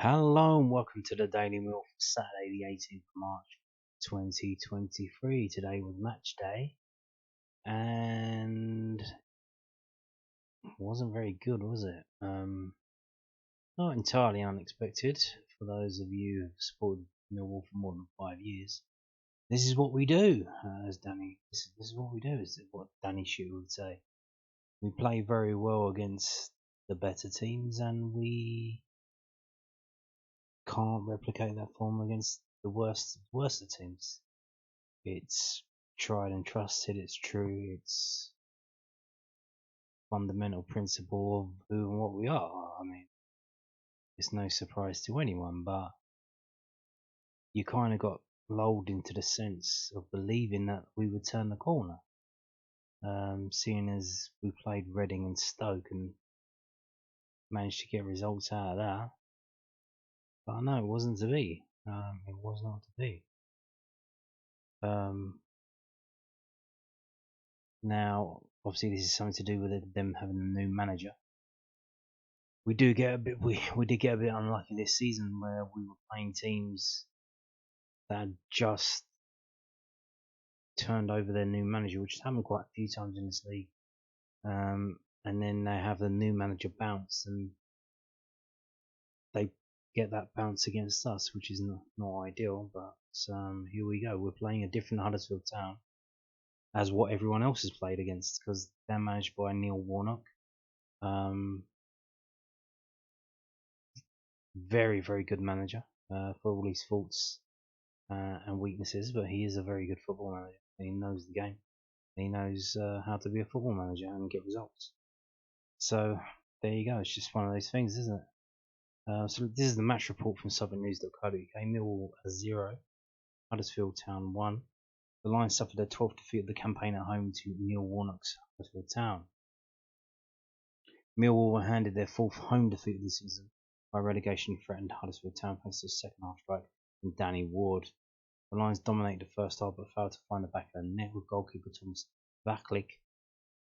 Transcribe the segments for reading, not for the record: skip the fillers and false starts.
Hello and welcome to the Daily Meal for Saturday the 18th of March 2023. Today was match day and it wasn't very good, was it? Not entirely unexpected for those of you who've supported Millwall for more than 5 years. This is what we do, as Danny. This is what we do. Is what Danny Shooter would say. We play very well against the better teams, and we can't replicate that form against the worst of teams. It's tried and trusted, it's true, it's fundamental principle of who and what we are. I mean, it's no surprise to anyone, but you kind of got lulled into the sense of believing that we would turn the corner. Seeing as we played Reading and Stoke and managed to get results out of that. But I know it wasn't to be. It was not to be. Now, obviously, this is something to do with them having a new manager. We did get a bit unlucky this season where we were playing teams that had just turned over their new manager, which has happened quite a few times in this league. And then they have the new manager bounce, and they get that bounce against us, which is not ideal. But here we go. We're playing a different Huddersfield Town as what everyone else has played against, because they're managed by Neil Warnock. Very, very good manager for all his faults and weaknesses, but he is a very good football manager. He knows the game. He knows how to be a football manager and get results. So there you go. It's just one of those things, isn't it? So this is the match report from southernnews.co.uk. Millwall 0, Huddersfield Town 1. The Lions suffered their 12th defeat of the campaign at home to Neil Warnock's Huddersfield Town. Millwall were handed their 4th home defeat of the season by relegation-threatened Huddersfield Town thanks to a second-half strike from Danny Ward. The Lions dominated the first half but failed to find the back of the net, with goalkeeper Thomas Vaclik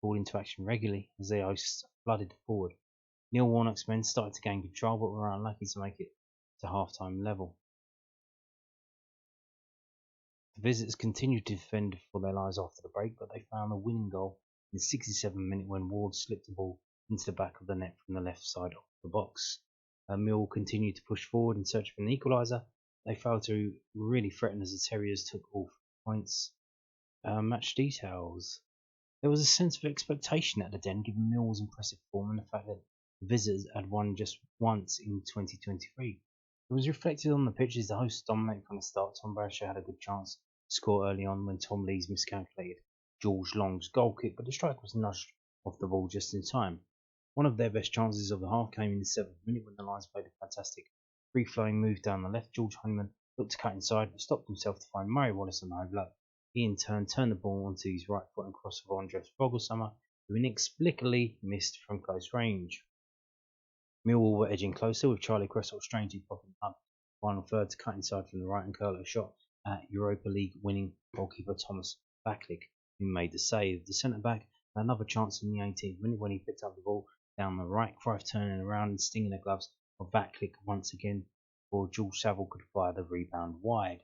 called into action regularly as their hosts flooded forward. Neil Warnock's men started to gain control but were unlucky to make it to half-time level. The visitors continued to defend for their lives after the break, but they found the winning goal in the 67th minute when Ward slipped the ball into the back of the net from the left side of the box. Millwall continued to push forward in search of an equaliser. They failed to really threaten as the Terriers took all points. Match details. There was a sense of expectation at the Den given Millwall's impressive form and the fact that the visitors had won just once in 2023. It was reflected on the pitch as the hosts dominated from the start. Tom Bradshaw had a good chance to score early on when Tom Lees miscalculated George Long's goal kick, but the strike was nudged off the ball just in time. One of their best chances of the half came in the 7th minute when the Lions played a fantastic free-flowing move down the left. George Honeyman looked to cut inside but stopped himself to find Murray Wallace on the overlap. He in turn turned the ball onto his right foot and crossed for Andres Vogelsummer, who inexplicably missed from close range. Millwall were edging closer, with Charlie Cresswell strangely popping up final third to cut inside from the right and curl a shot at Europa League winning goalkeeper Thomas Vaclik, who made the save. The centre-back had another chance in the 18th minute when he picked up the ball down the right, Cruyff turning around and stinging the gloves of Vaclik once again before George Saville could fire the rebound wide.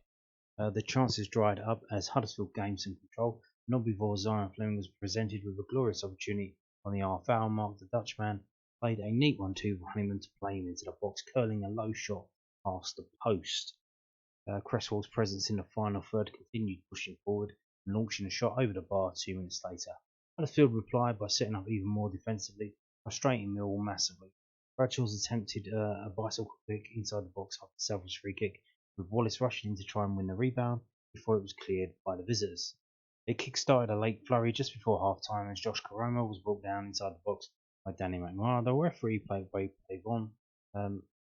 The chances dried up as Huddersfield gained some control. Not before Zion Fleming was presented with a glorious opportunity on the half-hour mark. The Dutchman played a neat 1-2 for Honeyman to play him into the box, curling a low shot past the post. Cresswell's presence in the final third continued pushing forward and launching a shot over the bar 2 minutes later. Huddersfield replied by setting up even more defensively, frustrating Millwall massively. Bradshaw's attempted a bicycle kick inside the box after a selfish free kick, with Wallace rushing in to try and win the rebound before it was cleared by the visitors. It kick-started a late flurry just before half-time as Josh Caroma was brought down inside the box by Danny McMahon. The referee played on,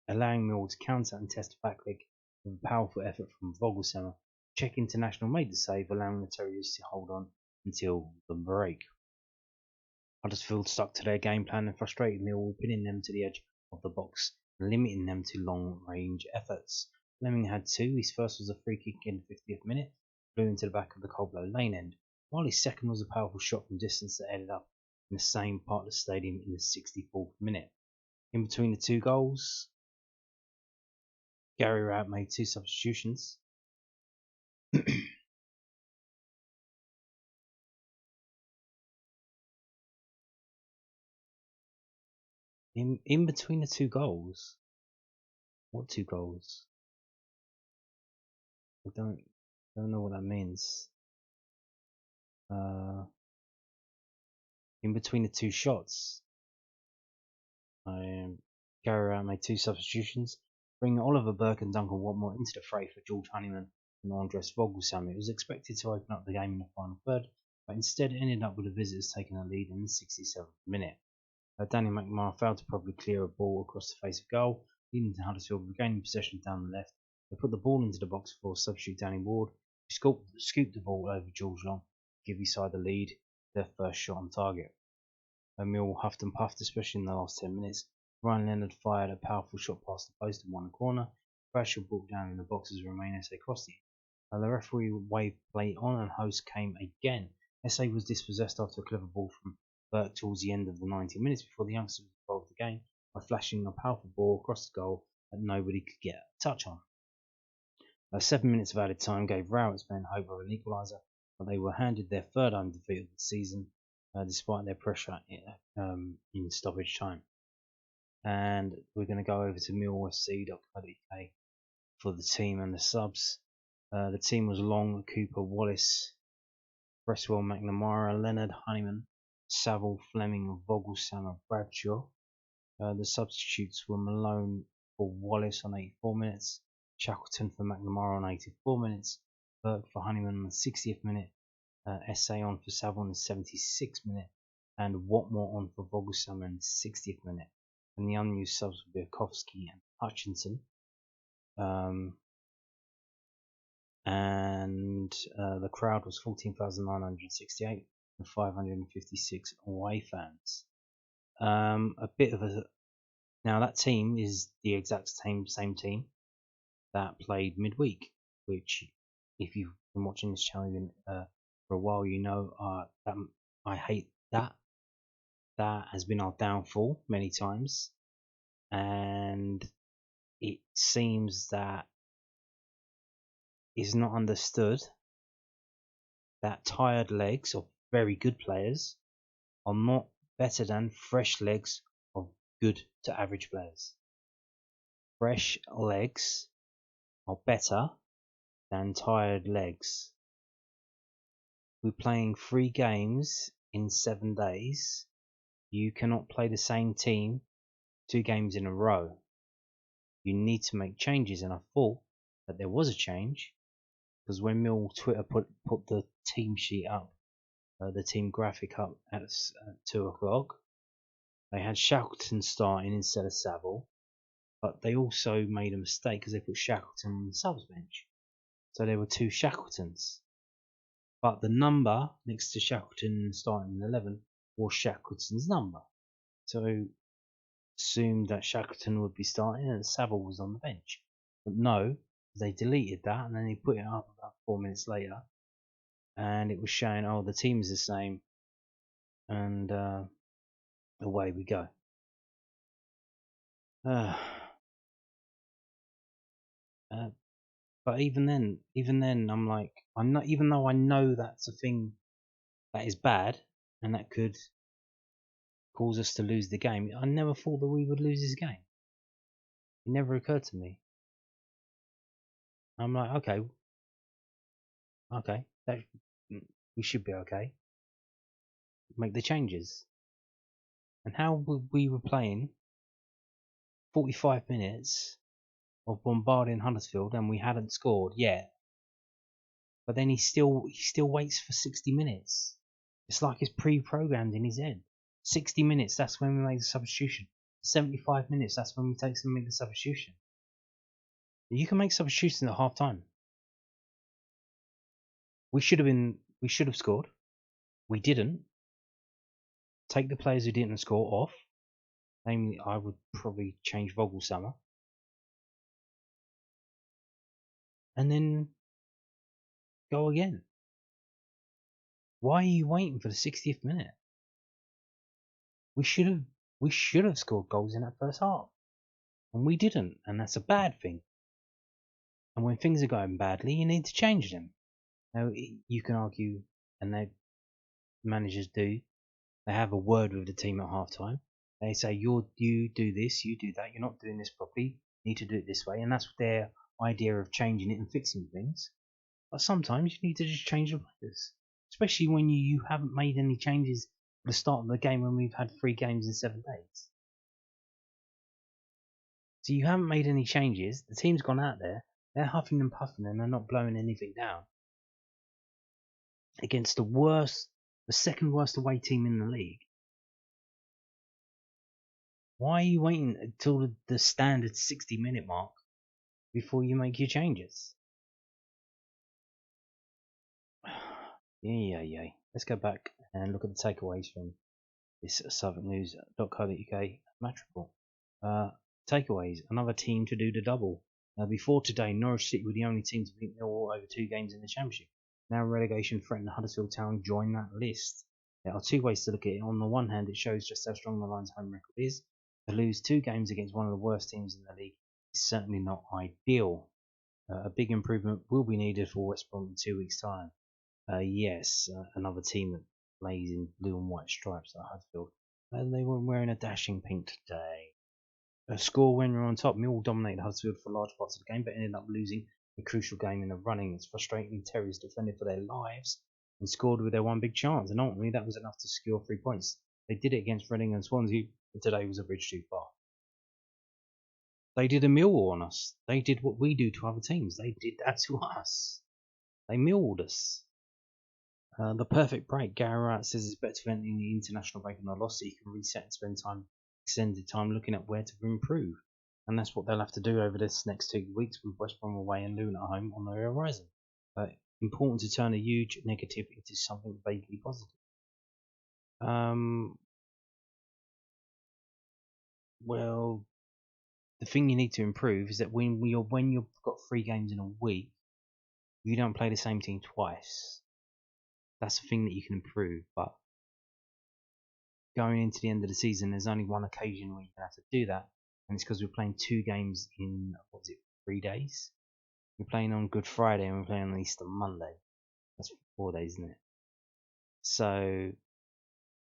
allowing Millwall to counter and test Vaclik with a powerful effort from Vogelsummer. Czech international made the save, allowing the Terriers to hold on until the break. Huddersfield stuck to their game plan and frustrated Millwall, pinning them to the edge of the box and limiting them to long-range efforts. Fleming had 2. His first was a free kick in the 50th minute, flew into the back of the Coldblow Lane end, while his second was a powerful shot from distance that ended up in the same part of the stadium in the 64th minute. In between the two goals, Gary Rowett made 2 substitutions. In between the 2 goals. What 2 goals? I don't know what that means. In between the 2 shots, Gary Rowett made 2 substitutions, bringing Oliver Burke and Duncan Watmore into the fray for George Honeyman and Andres Vogelsam. It was expected to open up the game in the final third, but instead ended up with the visitors taking a lead in the 67th minute. Danny McNamara failed to properly clear a ball across the face of goal, leading to Huddersfield regaining possession down the left. They put the ball into the box for substitute Danny Ward, who scooped the ball over George Long to give his side the lead, their first shot on target. Millwall huffed and puffed, especially in the last 10 minutes. Ryan Leonard fired a powerful shot past the post and won a corner. Bradshaw brought down in the box as Romain Esse crossed it. The referee waved play on and host came again. Esse was dispossessed after a clever ball from Burke towards the end of the 90 minutes before the youngsters involved the game by flashing a powerful ball across the goal that nobody could get a touch on. 7 minutes of added time gave Rowett's men hope of an equaliser, but they were handed their third home defeat of the season, despite their pressure in stoppage time. And we're going to go over to millwallfc.co.uk for the team and the subs. The team was Long, Cooper, Wallace, Bresswell, McNamara, Leonard, Honeyman, Saville, Fleming, Vogelsam, Bradshaw. The substitutes were Malone for Wallace on 84 minutes, Shackleton for McNamara on 84 minutes, Burke for Honeyman on the 60th minute, Esse on for Saville on the 76th minute, and Watmore on for Vogelsam on the 60th minute. And the unused subs were Biakovsky and Hutchinson. And the crowd was 14,968 and 556 away fans. A bit of a now that team is the exact same team that played midweek, which if you've been watching this channel for a while, you know that I hate that. That has been our downfall many times, and it seems that it's not understood that tired legs of very good players are not better than fresh legs of good to average players. Fresh legs are better than tired legs. We're playing 3 games in 7 days. You cannot play the same team 2 games in a row. You need to make changes, and I thought that there was a change because when Millwall Twitter put the team sheet up, the team graphic up at 2 o'clock, they had Shackleton starting instead of Saville, but they also made a mistake because they put Shackleton on the subs bench. So there were 2 Shackletons. But the number next to Shackleton starting in 11 was Shackleton's number. So assumed that Shackleton would be starting and Saville was on the bench. But no, they deleted that and then they put it up about 4 minutes later and it was showing, oh, the team's the same, and away we go. But even then, I'm like, I'm not. Even though I know that's a thing that is bad and that could cause us to lose the game, I never thought that we would lose this game. It never occurred to me. I'm like, okay, we should be okay. Make the changes. And how we were playing 45 minutes of bombarding Huddersfield and we hadn't scored yet. But then he still waits for 60 minutes. It's like it's pre-programmed in his head. 60 minutes, that's when we make the substitution. 75 minutes, that's when we make the substitution. You can make substitutions at half time. We should have scored. We didn't. Take the players who didn't score off. Namely, I would probably change Vogelsummer. And then go again. Why are you waiting for the 60th minute? We should have scored goals in that first half. And we didn't, and that's a bad thing. And when things are going badly, you need to change them. Now, you can argue, and managers do, they have a word with the team at half time. They say, you do this, you do that, you're not doing this properly, you need to do it this way. And that's their idea of changing it and fixing things. But sometimes you need to just change the players. Especially when you haven't made any changes at the start of the game when we've had 3 games in 7 days. So you haven't made any changes, the team's gone out there, they're huffing and puffing and they're not blowing anything down. Against the second worst away team in the league. Why are you waiting until the standard 60-minute mark before you make your changes? Yeah. Let's go back and look at the takeaways from this southwarknews.co.uk match report. Takeaways, another team to do the double. Before today, Norwich City were the only team to beat Millwall over 2 games in the Championship. Now relegation threatened Huddersfield Town join that list. There are 2 ways to look at it. On the one hand, it shows just how strong the Lions' home record is. To lose 2 games against one of the worst teams in the league is certainly not ideal. A big improvement will be needed for West Brom in 2 weeks' time. Yes, another team that plays in blue and white stripes at Huddersfield. They were wearing a dashing pink today. A score when we're on top. Millwall dominated Huddersfield for large parts of the game, but ended up losing a crucial game in the running. It's frustrating. Terriers defended for their lives and scored with their one big chance, and ultimately that was enough to secure 3 points. They did it against Reading and Swansea, but today was a bridge too far. They did a Millwall on us. They did what we do to other teams. They did that to us. They milled us. The perfect break. Gary Wright says it's better to enter the international break on a loss so you can reset and spend extended time looking at where to improve. And that's what they'll have to do over this next 2 weeks with West Brom away and Luton at home on the horizon. Important to turn a huge negative into something vaguely positive. Well, the thing you need to improve is that when you've got 3 games in a week, you don't play the same team twice. That's the thing that you can improve, but going into the end of the season, there's only one occasion where you can have to do that, and it's because we're playing 2 games in 3 days. We're playing on Good Friday and we're playing on Easter Monday. That's 4 days, isn't it? So,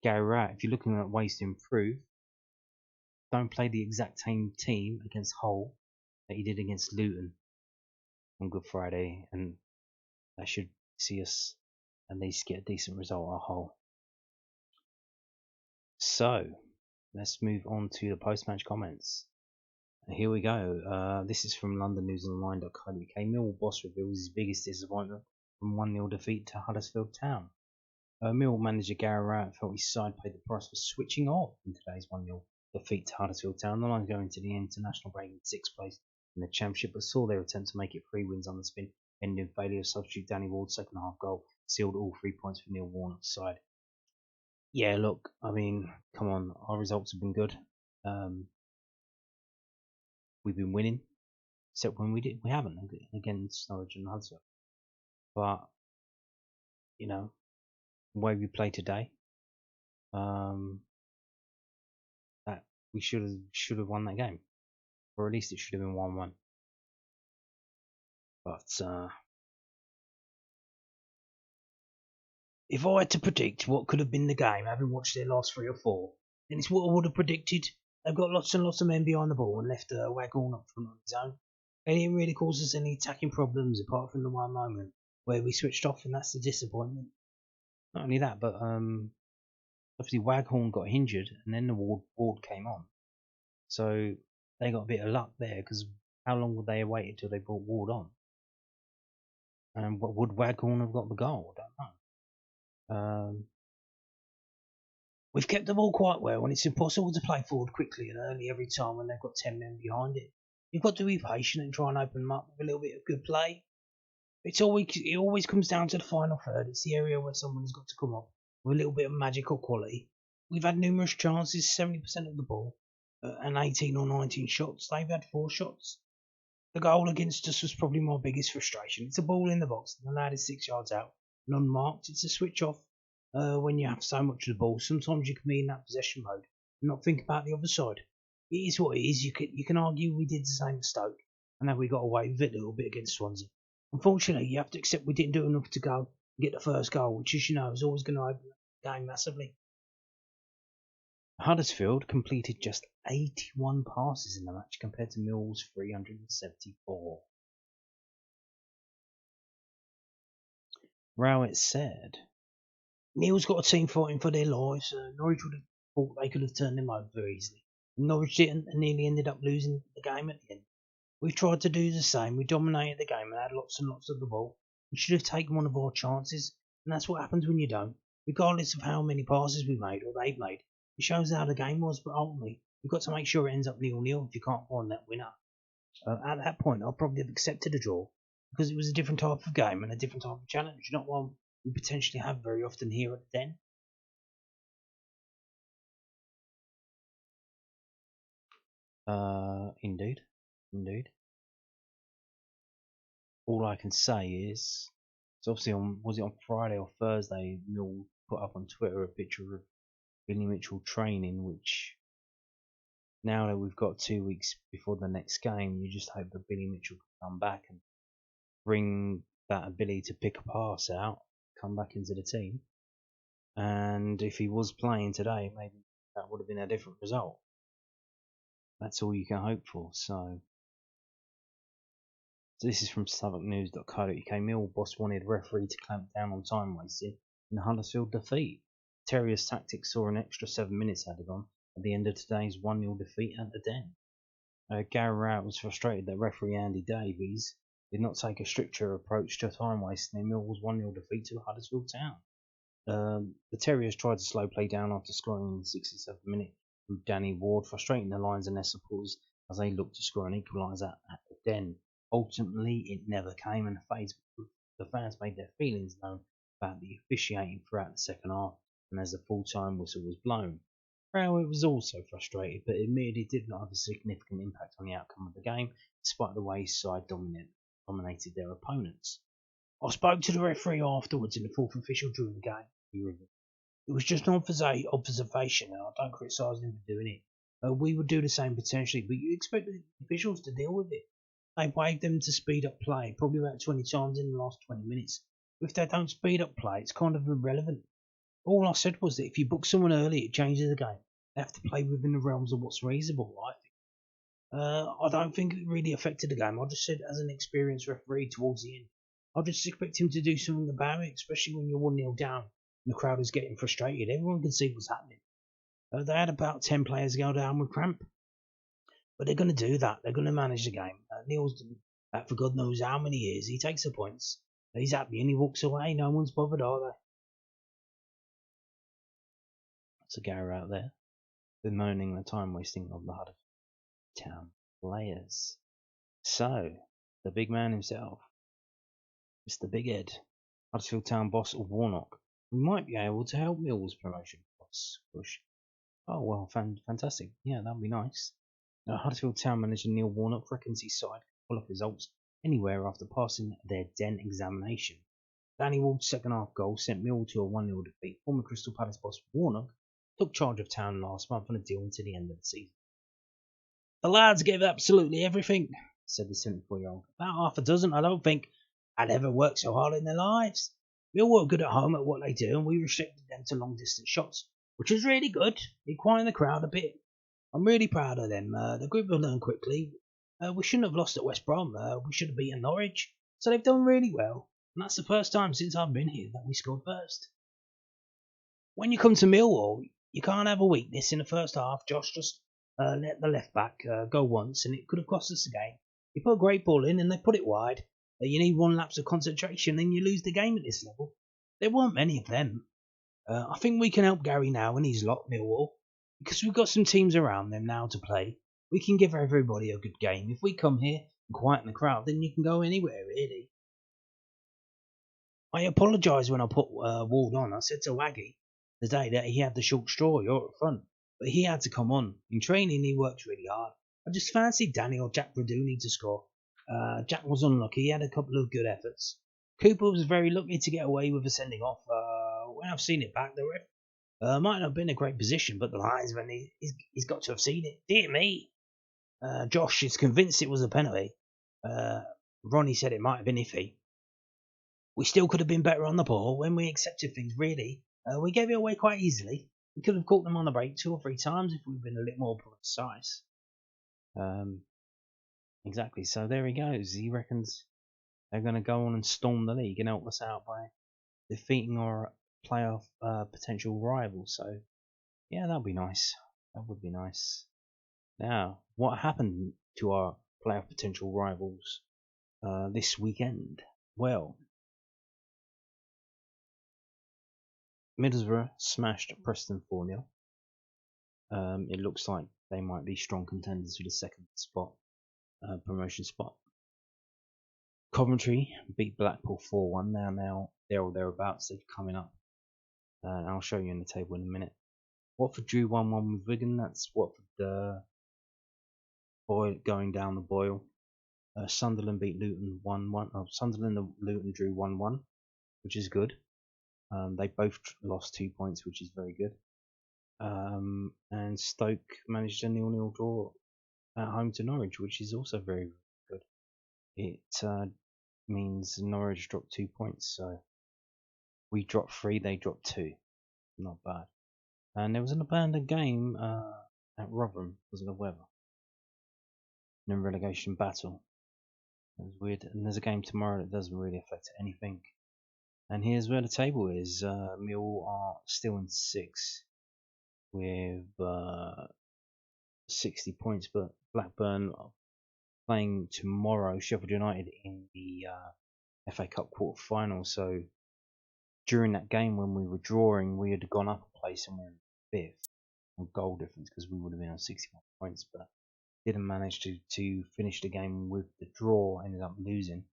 Gary Wright, if you're looking at ways to improve, don't play the exact same team against Hull that you did against Luton on Good Friday, and that should see us at least get a decent result at Hull. So, let's move on to the post-match comments. Here we go. This is from londonnewsonline.co.uk. Millwall boss reveals his biggest disappointment from 1-0 defeat to Huddersfield Town. Millwall manager Gary Wright felt his side paid the price for switching off in today's 1-0 defeat to Huddersfield Town. The Lions go into the international break in 6th place in the Championship, but saw their attempt to make it 3 wins on the spin, ending in failure. Substitute Danny Ward's second half goal sealed all 3 points for Neil Warnock's side. Yeah, look, I mean, come on, our results have been good. We've been winning, except when we haven't against Norwich and Huddersfield. But you know, the way we play today, that we should have won that game, or at least it should have been 1-1. But if I had to predict what could have been the game, having watched their last 3 or 4, then it's what I would have predicted. They've got lots and lots of men behind the ball and left Waghorn up front on his own. They didn't really cause us any attacking problems apart from the one moment where we switched off, and that's the disappointment. Not only that, but obviously Waghorn got injured, and then the Ward came on, so they got a bit of luck there. Because how long would they have waited till they brought Ward on? And would Waghorn have got the goal? I don't know. We've kept the ball quite well, and it's impossible to play forward quickly and early every time when they've got 10 men behind it. You've got to be patient and try and open them up with a little bit of good play. It always comes down to the final third. It's the area where someone's got to come up with a little bit of magical quality. We've had numerous chances, 70% of the ball, and 18 or 19 shots. They've had 4 shots. The goal against us was probably my biggest frustration. It's a ball in the box, and the lad is 6 yards out, and unmarked. It's a switch off when you have so much of the ball. Sometimes you can be in that possession mode and not think about the other side. It is what it is. You can argue we did the same at Stoke. and now we got away with it a little bit against Swansea. Unfortunately, you have to accept we didn't do enough to go and get the first goal, which, as you know, is always going to open the game massively. Huddersfield completed just 81 passes in the match compared to Millwall's 374. Rowett said, Neil's got a team fighting for their lives. Norwich would have thought they could have turned them over very easily. Norwich didn't and nearly ended up losing the game at the end. We tried to do the same. We dominated the game and had lots and lots of the ball. We should have taken one of our chances, and that's what happens when you don't. Regardless of how many passes we made or they've made, it shows how the game was, but ultimately, we've got to make sure it ends up 0-0 if you can't find that winner. At that point, I'll probably have accepted a draw, because it was a different type of game and a different type of challenge, not one we potentially have very often here at the Den. Indeed. All I can say is, so obviously was it on Friday or Thursday, Mill put up on Twitter a picture of Billy Mitchell training, which now that we've got 2 weeks before the next game, you just hope that Billy Mitchell can come back and bring that ability to pick a pass out, come back into the team. And if he was playing today, maybe that would have been a different result. That's all you can hope for. So this is from SuffolkNews.co.uk. Mill boss wanted referee to clamp down on time wasted in the Huddersfield defeat. Terriers' tactics saw an extra 7 minutes added on at the end of today's 1-0 defeat at the Den. Gary Rowett was frustrated that referee Andy Davies did not take a stricter approach to time wasting in Millwall's 1-0 defeat to Huddersfield Town. The Terriers tried to slow play down after scoring in the 67th minute from Danny Ward, frustrating the Lions and their supporters as they looked to score an equaliser at the Den. Ultimately, it never came, and the fans made their feelings known about the officiating throughout the second half, and as the full-time whistle was blown. Rowett was also frustrated, but admitted it did not have a significant impact on the outcome of the game, despite the way his side dominated their opponents. I spoke to the referee afterwards in the fourth official during the game, he revealed. It was just an observation, and I don't criticise him for doing it. We would do the same potentially, but you expect the officials to deal with it. They waved them to speed up play, probably about 20 times in the last 20 minutes. If they don't speed up play, it's kind of irrelevant. All I said was that if you book someone early, it changes the game. They have to play within the realms of what's reasonable, I think. I don't think it really affected the game. I just said, as an experienced referee towards the end, I just expect him to do something about it, especially when you're 1-0 down and the crowd is getting frustrated. Everyone can see what's happening. They had about 10 players go down with cramp. But they're going to do that. They're going to manage the game. Neil's done that for God knows how many years. He takes the points. He's happy and he walks away. No one's bothered, are they? That's a Gary out there bemoaning the time wasting of the Huddersfield Town players. So, the big man himself, Mr. Big Ed, Huddersfield Town boss Warnock, we might be able to help Millwall's promotion push. Oh well, fantastic. Yeah, that'd be nice. Huddersfield Town manager Neil Warnock reckons his side can pull off results anywhere after passing their Den examination. Danny Ward's second half goal sent Mill to a 1-0 defeat. Former Crystal Palace boss Warnock took charge of Town last month on a deal until the end of the season. The lads gave absolutely everything, said the 74-year-old. About half a dozen. I don't think I'd ever worked so hard in their lives. We all were good at home at what they do, and we restricted them to long-distance shots, which was really good. They quieted the crowd a bit. I'm really proud of them. The group will learn quickly. We shouldn't have lost at West Brom. We should have beaten Norwich. So they've done really well. And that's the first time since I've been here that we scored first. When you come to Millwall, you can't have a weakness in the first half. Josh just let the left back go once, and it could have cost us the game. He put a great ball in, and they put it wide. You need one lapse of concentration, and you lose the game at this level. There weren't many of them. I think we can help Gary now and his lot, Millwall. Because we've got some teams around them now to play, we can give everybody a good game. If we come here and quieten the crowd, then you can go anywhere, really. I apologise when I put Ward on. I said to Waggy the day that he had the short straw, you're up front. But he had to come on. In training, he worked really hard. I just fancied Danny or Jack Braduni to score. Jack was unlucky. He had a couple of good efforts. Cooper was very lucky to get away with a sending off. When I've seen it back, the ref might not have been a great position, but the linesman, he's got to have seen it. Dear me. Josh is convinced it was a penalty. Ronnie said it might have been iffy. We still could have been better on the ball when we accepted things, really. We gave it away quite easily. We could have caught them on the break 2 or 3 times if we'd been a little more precise. Exactly. So there he goes. He reckons they're going to go on and storm the league and help us out by defeating our playoff potential rivals. So, yeah, that'll be nice. That would be nice. Now, what happened to our playoff potential rivals this weekend? Well, Middlesbrough smashed Preston 4-0. It looks like they might be strong contenders for the second spot, promotion spot. Coventry beat Blackpool 4-1. Now they're or thereabouts. They're coming up. I'll show you in the table in a minute. Watford drew 1-1 with Wigan. That's Watford going down the boil. Sunderland beat Luton 1-1. Sunderland and Luton drew 1-1, which is good. They both lost 2 points, which is very good. And Stoke managed a 0-0 draw at home to Norwich, which is also very good. It means Norwich dropped 2 points, so we dropped 3, they dropped 2. Not bad. And there was an abandoned game at Rotherham because of the weather. In a relegation battle. It was weird. And there's a game tomorrow that doesn't really affect anything. And here's where the table is. Millwall are still in 6th with 60 points, but Blackburn are playing tomorrow Sheffield United in the FA Cup quarter final. So during that game when we were drawing, we had gone up a place and we were in 5th on goal difference because we would have been on 61 points, but didn't manage to finish the game with the draw, ended up losing.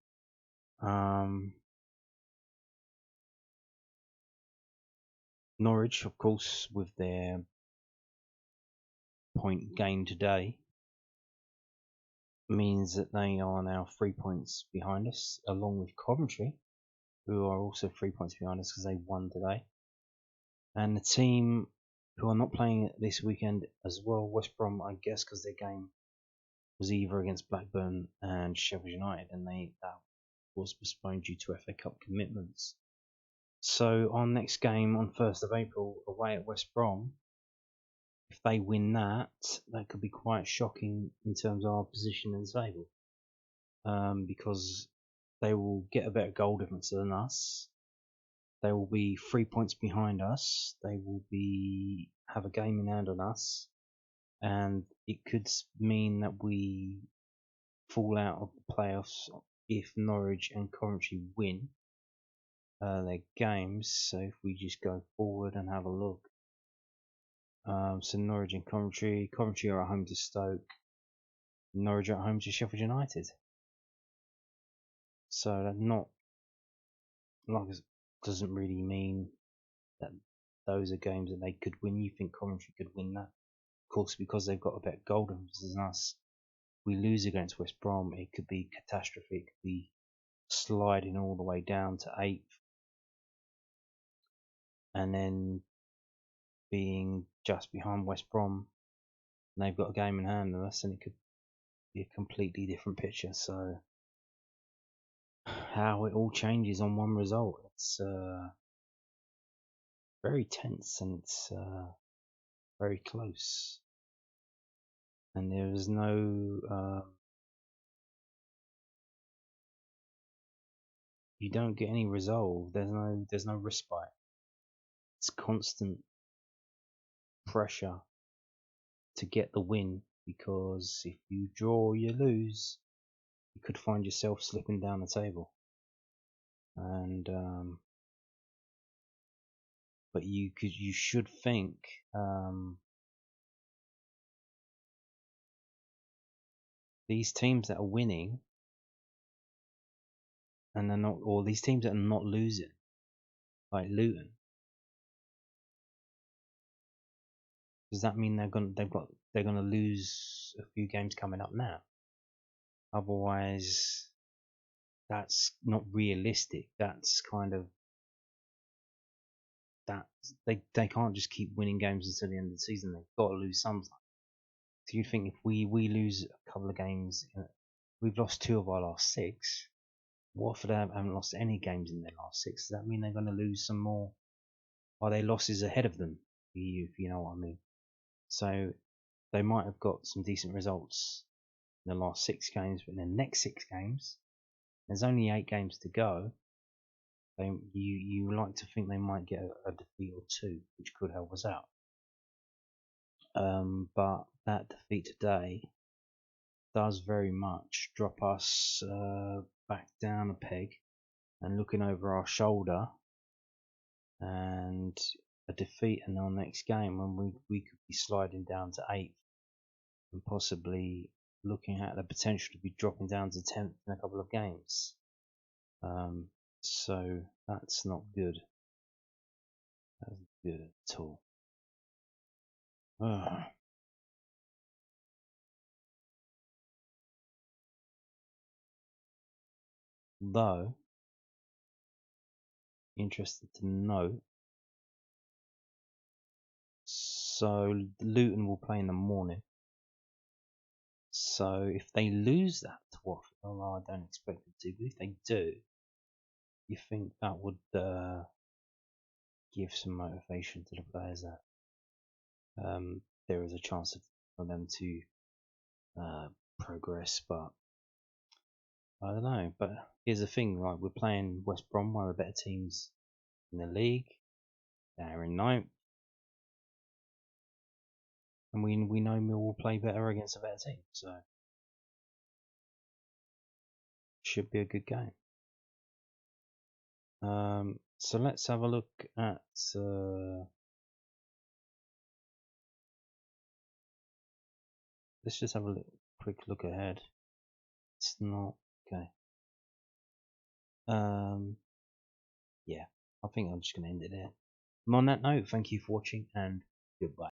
Norwich, of course, with their point gain today, means that they are now 3 points behind us, along with Coventry, who are also 3 points behind us because they won today. And the team who are not playing this weekend as well, West Brom, I guess, because their game was either against Blackburn and Sheffield United, and that was postponed due to FA Cup commitments. So our next game on 1st of April away at West Brom, if they win that could be quite shocking in terms of our position in the table. Because they will get a better goal difference than us. They will be 3 points behind us. They will have a game in hand on us. And it could mean that we fall out of the playoffs if Norwich and Coventry win their games. So if we just go forward and have a look. So Norwich and Coventry are at home to Stoke. Norwich are at home to Sheffield United. So that doesn't really mean that those are games that they could win. You think Coventry could win that? Of course, because they've got a better goal difference than us. If we lose against West Brom, it could be catastrophic. It could be sliding all the way down to 8th. And then being just behind West Brom, and they've got a game in hand on us, and it could be a completely different picture. So how it all changes on one result, it's very tense and it's very close. And there is no you don't get any resolve. There's no respite. It's constant pressure to get the win, because if you draw or you lose, you could find yourself slipping down the table. And but you should think these teams that are winning and they're not, or these teams that are not losing, like Luton, does that mean they're gonna lose a few games coming up now? Otherwise, that's not realistic. That's kind of that they can't just keep winning games until the end of the season. They've got to lose sometime. Do you think if we lose a couple of games we've lost 2 of our last 6. Watford haven't lost any games in their last 6. Does that mean they're going to lose some more? Are they losses ahead of them? If you know what I mean. So they might have got some decent results in the last 6 games, but in the next 6 games, there's only 8 games to go. You like to think they might get a defeat or 2, which could help us out. But that defeat today does very much drop us back down a peg, and looking over our shoulder, and a defeat in our next game when we could be sliding down to 8th and possibly looking at the potential to be dropping down to 10th in a couple of games. So that's not good. That's not good at all. Though, interested to know, so Luton will play in the morning. So if they lose that to Watford, I don't expect them to, but if they do, you think that would give some motivation to the players that there is a chance for them to progress, but I don't know. But here's the thing: like, we're playing West Brom, one of the better teams in the league. They're in 9th, and we know Millwall will play better against a better team, so it should be a good game. So let's have a look at. Let's just have a quick look ahead. It's not okay. Yeah, I think I'm just going to end it there. And on that note, thank you for watching, and goodbye.